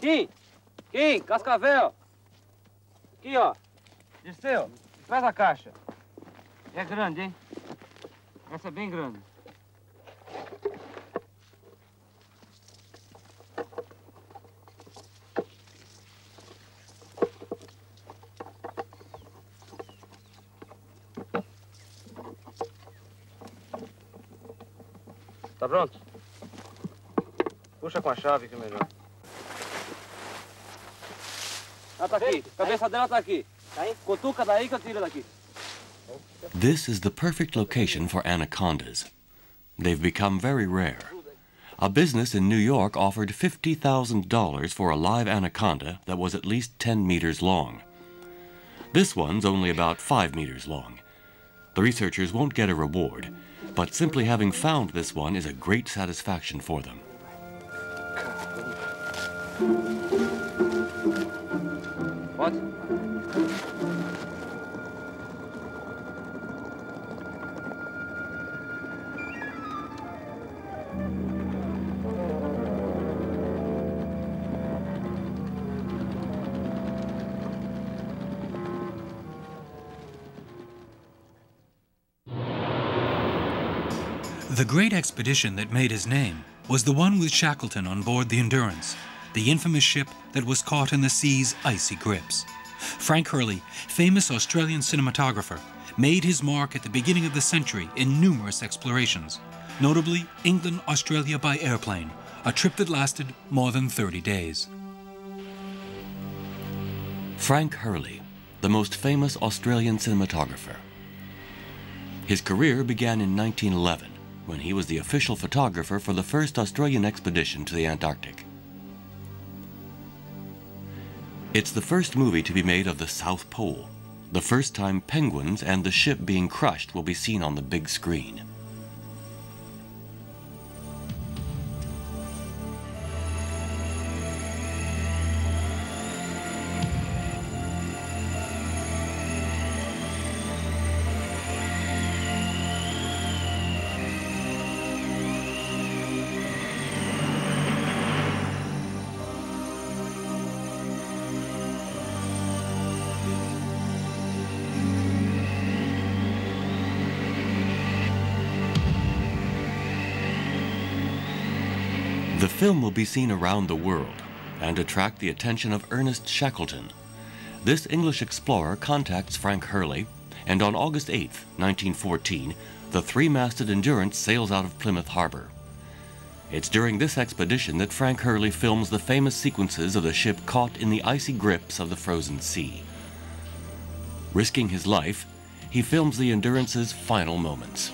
Kim, cascavel. Aqui, ó. Desceu. Faz a caixa. É grande, hein? Essa é bem grande. Tá pronto? Puxa com a chave que é melhor. Ela tá aqui. A cabeça dela tá aqui. Cutuca daí que eu tiro daqui. This is the perfect location for anacondas. They've become very rare. A business in New York offered $50,000 for a live anaconda that was at least 10 meters long. This one's only about 5 meters long. The researchers won't get a reward, but simply having found this one is a great satisfaction for them. What? The great expedition that made his name was the one with Shackleton on board the Endurance, the infamous ship that was caught in the sea's icy grips. Frank Hurley, famous Australian cinematographer, made his mark at the beginning of the century in numerous explorations, notably England-Australia by airplane, a trip that lasted more than 30 days. Frank Hurley, the most famous Australian cinematographer. His career began in 1911, when he was the official photographer for the first Australian expedition to the Antarctic. It's the first movie to be made of the South Pole, the first time penguins and the ship being crushed will be seen on the big screen. The film will be seen around the world and attract the attention of Ernest Shackleton. This English explorer contacts Frank Hurley, and on August 8, 1914, the three-masted Endurance sails out of Plymouth Harbor. It's during this expedition that Frank Hurley films the famous sequences of the ship caught in the icy grips of the frozen sea. Risking his life, he films the Endurance's final moments.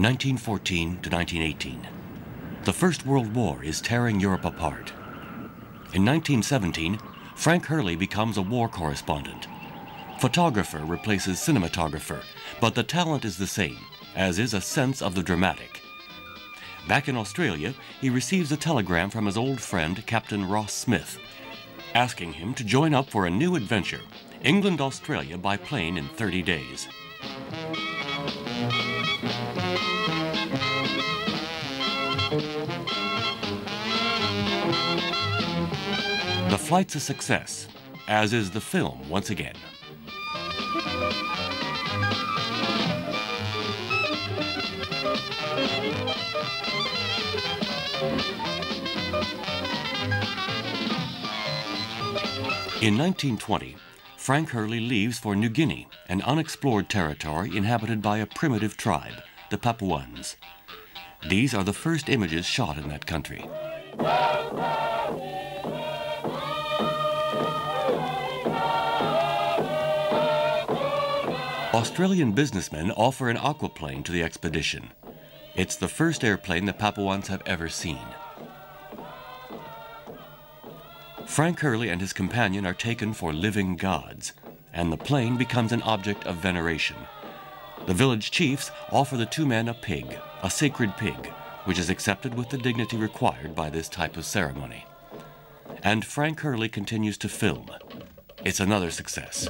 (1914 to 1918). The First World War is tearing Europe apart. In 1917, Frank Hurley becomes a war correspondent. Photographer replaces cinematographer, but the talent is the same, as is a sense of the dramatic. Back in Australia, he receives a telegram from his old friend, Captain Ross Smith, asking him to join up for a new adventure, England-Australia by plane in 30 days. The flight's a success, as is the film once again. In 1920, Frank Hurley leaves for New Guinea, an unexplored territory inhabited by a primitive tribe, the Papuans. These are the first images shot in that country. Australian businessmen offer an aquaplane to the expedition. It's the first airplane the Papuans have ever seen. Frank Hurley and his companion are taken for living gods, and the plane becomes an object of veneration. The village chiefs offer the two men a pig, a sacred pig, which is accepted with the dignity required by this type of ceremony. And Frank Hurley continues to film. It's another success.